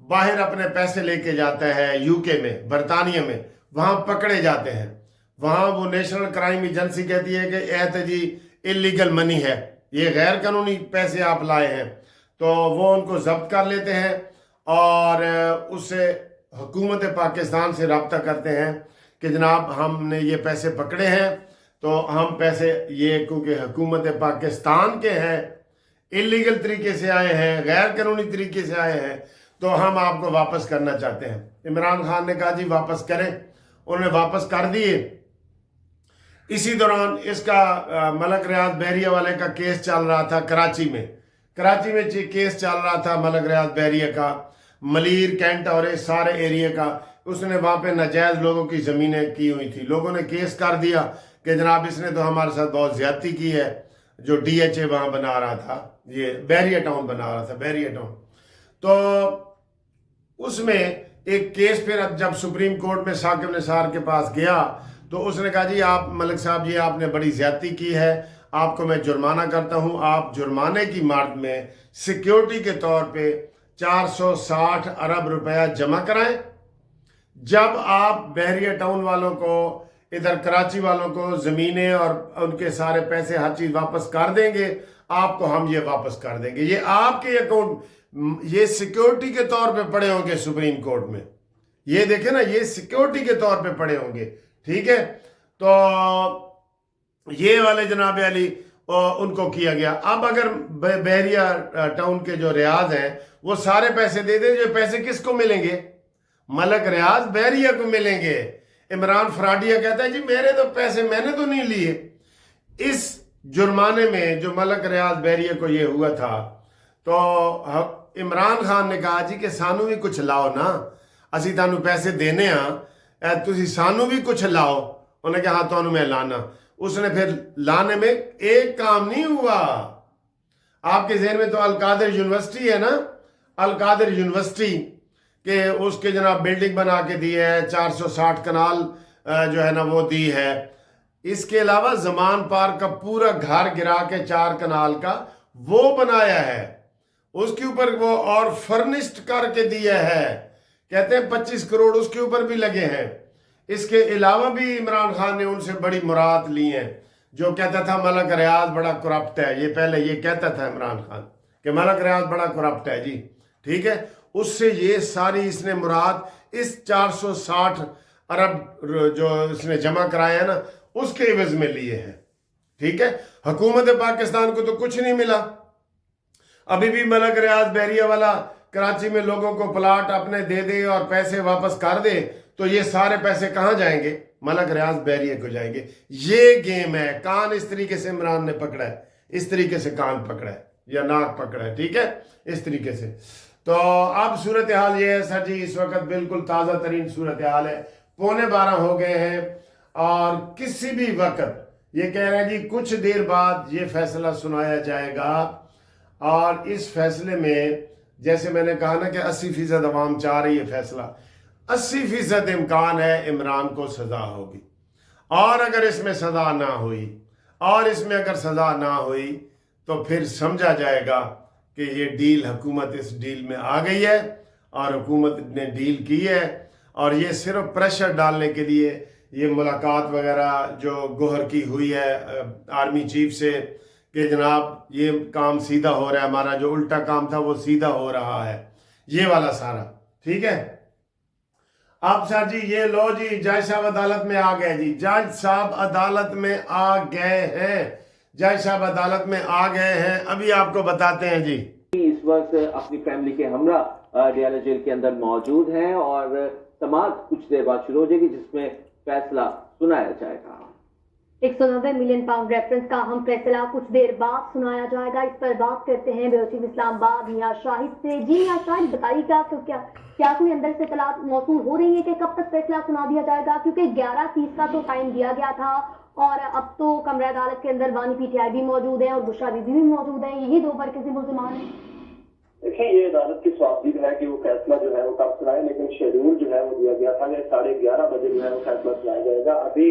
باہر اپنے پیسے لے کے جاتا ہے UK میں، برطانیہ میں، وہاں پکڑے جاتے ہیں، وہاں وہ نیشنل کرائم ایجنسی کہتی ہے کہ اے جی انلیگل منی ہے، یہ غیر قانونی پیسے آپ لائے ہیں، تو وہ ان کو ضبط کر لیتے ہیں اور اس سے حکومت پاکستان سے رابطہ کرتے ہیں کہ جناب ہم نے یہ پیسے پکڑے ہیں، تو ہم پیسے یہ کیونکہ حکومت پاکستان کے ہیں، انلیگل طریقے سے آئے ہیں، غیر قانونی طریقے سے آئے ہیں، تو ہم آپ کو واپس کرنا چاہتے ہیں۔ عمران خان نے کہا جی واپس کریں، انہوں نے واپس کر دیے۔ اسی دوران اس کا ملک ریاض بحریہ والے کا کیس چل رہا تھا کراچی میں کیس چل رہا تھا ملک ریاض بحریہ کا، ملیر کینٹ اور اس سارے ایریے کا۔ اس نے وہاں پہ ناجائز لوگوں کی زمینیں کی ہوئی تھی، لوگوں نے کیس کر دیا کہ جناب اس نے تو ہمارے ساتھ بہت زیادتی کی ہے، جو DHA وہاں بنا رہا تھا، یہ بحریہ ٹاؤن بنا رہا تھا، بحریہ ٹاؤن۔ تو اس میں ایک کیس پھر جب سپریم کورٹ میں ثاقب نثار کے پاس گیا تو اس نے کہا جی آپ ملک صاحب یہ آپ نے بڑی زیادتی کی ہے، آپ کو میں جرمانہ کرتا ہوں، آپ جرمانے کی مارد میں سیکیورٹی کے طور پہ 460 ارب روپیہ جمع کرائیں، جب آپ بحریہ ٹاؤن والوں کو، ادھر کراچی والوں کو زمینیں اور ان کے سارے پیسے ہر چیز واپس کر دیں گے، آپ کو ہم یہ واپس کر دیں گے، یہ آپ کے اکاؤنٹ، یہ سیکیورٹی کے طور پہ پڑے ہوں گے سپریم کورٹ میں، یہ دیکھیں نا، یہ سیکیورٹی کے طور پہ پڑے ہوں گے، ٹھیک ہے۔ تو یہ والے جناب علی ان کو کیا گیا۔ اب اگر بحریہ ٹاؤن کے جو ریاض ہیں وہ سارے پیسے دے دیں، جو پیسے کس کو ملیں گے؟ ملک ریاض بحریہ کو ملیں گے۔ عمران فراڈیہ کہتا ہے جی میرے تو پیسے میں نے تو نہیں لیے۔ اس جرمانے میں جو ملک ریاض بحریہ کو یہ ہوا تھا، تو عمران خان نے کہا جی کہ سانو بھی کچھ لاؤ نا، اسی تانو پیسے دینے ہاں، تسی سانو بھی کچھ لاؤ۔ انہوں نے کہا ہاں تانو میں لانا۔ اس نے پھر لانے میں ایک کام نہیں ہوا۔ آپ کے ذہن میں تو القادر یونیورسٹی ہے نا، القادر یونیورسٹی کہ اس کے جناب بلڈنگ بنا کے دی ہے، 460 کنال جو ہے نا وہ دی ہے۔ اس کے علاوہ زمان پارک کا پورا گھر گرا کے 4 کنال کا وہ بنایا ہے، اس کے اوپر وہ اور فرنشڈ کر کے دیا ہے، کہتے ہیں 25 کروڑ اس کے اوپر بھی لگے ہیں۔ اس کے علاوہ بھی عمران خان نے ان سے بڑی مراد لی ہیں، جو کہتا تھا ملک ریاض بڑا کرپٹ ہے، یہ پہلے یہ کہتا تھا عمران خان کہ ملک ریاض بڑا کرپٹ ہے جی، ٹھیک ہے۔ اس سے یہ ساری اس نے مراد اس 460 ارب جو اس نے جمع کرایا ہے نا اس کے عوض میں لیے ہیں، ٹھیک ہے۔ حکومت پاکستان کو تو کچھ نہیں ملا۔ ابھی بھی ملک ریاض بحریہ والا کراچی میں لوگوں کو پلاٹ اپنے دے دے اور پیسے واپس کر دے تو یہ سارے پیسے کہاں جائیں گے؟ ملک ریاض بحریہ کو جائیں گے۔ یہ گیم ہے، کان اس طریقے سے عمران نے پکڑا ہے، اس طریقے سے کان پکڑا ہے یا ناک پکڑا ہے، ٹھیک ہے، اس طریقے سے۔ تو اب صورتحال یہ ہے سر جی، اس وقت بالکل تازہ ترین صورتحال ہے، 11:15 ہو گئے ہیں اور کسی بھی وقت یہ کہہ رہے ہیں جی کچھ دیر بعد یہ فیصلہ سنایا جائے گا، اور اس فیصلے میں جیسے میں نے کہا نا کہ 80% عوام چاہ رہی ہے فیصلہ، 80% امکان ہے عمران کو سزا ہوگی، اور اگر اس میں سزا نہ ہوئی، تو پھر سمجھا جائے گا کہ یہ ڈیل، حکومت اس ڈیل میں آ گئی ہے اور حکومت نے ڈیل کی ہے، اور یہ صرف پریشر ڈالنے کے لیے یہ ملاقات وغیرہ جو گوہر کی ہوئی ہے آرمی چیف سے کہ جناب یہ کام سیدھا ہو رہا ہے، ہمارا جو الٹا کام تھا وہ سیدھا ہو رہا ہے، یہ والا سارا، ٹھیک ہے۔ اب سر جی یہ لو جی جج صاحب عدالت میں آ گئے، جی جج صاحب عدالت میں آ گئے ہیں، جج صاحب عدالت میں آ گئے ہیں، ابھی آپ کو بتاتے ہیں جی۔ اس وقت اپنی فیملی کے ہمراہ ڈیالہ جیل کے اندر موجود ہیں اور سماعت کچھ دیر بعد شروع ہو جائے گی جس میں فیصلہ سنایا جائے گا۔ 190 ملین پاؤنڈ ریفرنس کا اہم فیصلہ کچھ دیر بعد سنایا جائے گا، اس پر بات کرتے ہیں بیوٹی اسلام آباد میاں شاہد سے۔ جی میاں شاہد بتائیے کیا کوئی اندر سے اطلاعات موصول ہو رہی ہے کہ کب تک فیصلہ سنا دیا جائے گا؟ کیونکہ 11:30 کا تو ٹائم دیا گیا تھا اور اب تو کمرہ عدالت کے اندر بانی PTI بھی موجود ہیں اور بشرا بی بھی موجود ہیں، یہی 2 مرکزی ملزمان ہیں۔ دیکھیں یہ عدالت کی سوابدید ہے کہ وہ فیصلہ جو ہے وہ کب سنائے، لیکن شیڈول جو ہے وہ دیا گیا تھا کہ 11:30 بجے جو ہے وہ فیصلہ سنایا جائے گا۔ ابھی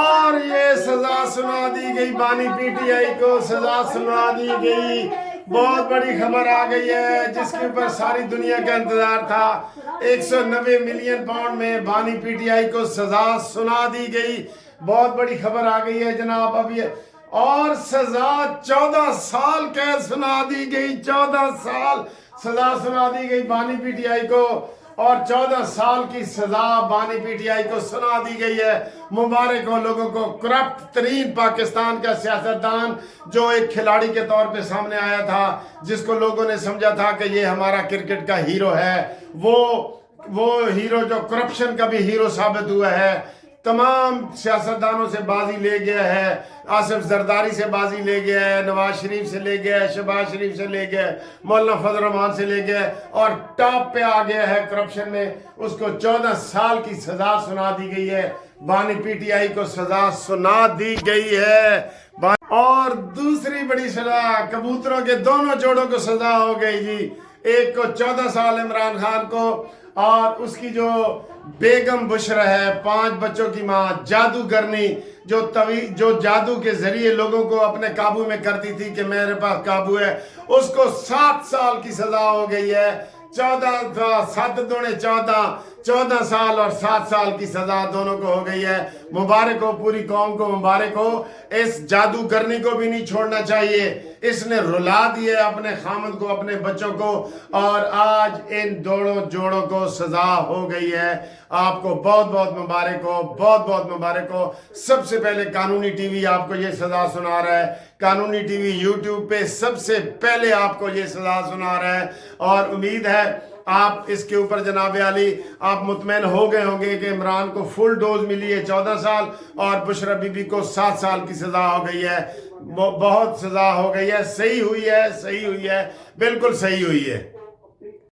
اور یہ سزا سنا دی گئی، بانی پی ٹی آئی کو سزا سنا دی گئی۔ بہت بڑی خبر آ گئی ہے جس کے اوپر ساری دنیا کا انتظار تھا۔ 190 ملین پاؤنڈ میں بانی پی ٹی آئی کو سزا سنا دی گئی۔ بہت بڑی خبر آ گئی ہے جناب ابھی، اور سزا 14 سال قید سنا دی گئی۔ 14 سال سزا سنا دی گئی بانی پی ٹی آئی کو، اور 14 سال کی سزا بانی پی ٹی آئی کو سنا دی گئی ہے۔ مبارک ہو لوگوں کو۔ کرپٹ ترین پاکستان کا سیاستدان جو ایک کھلاڑی کے طور پہ سامنے آیا تھا، جس کو لوگوں نے سمجھا تھا کہ یہ ہمارا کرکٹ کا ہیرو ہے، وہ ہیرو جو کرپشن کا بھی ہیرو ثابت ہوا ہے۔ تمام سیاستدانوں سے بازی لے گیا ہے، آصف زرداری سے بازی لے گیا ہے، نواز شریف سے لے گیا ہے، شہباز شریف سے لے گیا ہے، مولانا فضل الرحمان سے لے گیا ہے، اور ٹاپ پہ آ گیا ہے کرپشن میں۔ اس کو 14 سال کی سزا سنا دی گئی ہے۔ بانی پی ٹی آئی کو سزا سنا دی گئی ہے۔ اور دوسری بڑی سزا کبوتروں کے دونوں جوڑوں کو سزا ہو گئی جی۔ ایک کو 14 سال عمران خان کو، اور اس کی جو بیگم بشرا ہے، 5 بچوں کی ماں، جادوگرنی جو جادو کے ذریعے لوگوں کو اپنے قابو میں کرتی تھی کہ میرے پاس قابو ہے، اس کو 7 سال کی سزا ہو گئی ہے۔ 7 دونے 14 سال اور 7 سال کی سزا دونوں کو ہو گئی ہے۔ مبارک ہو، پوری قوم کو مبارک ہو۔ اس جادوگرنی کو بھی نہیں چھوڑنا چاہیے، اس نے رلا دیا اپنے خامد کو، اپنے بچوں کو، اور آج ان دونوں جوڑوں کو سزا ہو گئی ہے۔ آپ کو بہت بہت مبارک ہو، بہت بہت مبارک ہو۔ سب سے پہلے قانونی ٹی وی آپ کو یہ سزا سنا رہا ہے۔ قانونی ٹی وی یوٹیوب پہ سب سے پہلے آپ کو یہ سزا سنا رہا ہے، اور امید ہے آپ اس کے اوپر جناب عالی آپ مطمئن ہو گئے ہوں گے کہ عمران کو فل ڈوز ملی ہے 14 سال، اور بشرا بی بی کو 7 سال کی سزا ہو گئی ہے۔ بہت سزا ہو گئی ہے، صحیح ہوئی ہے، صحیح ہوئی ہے، بالکل صحیح ہوئی ہے۔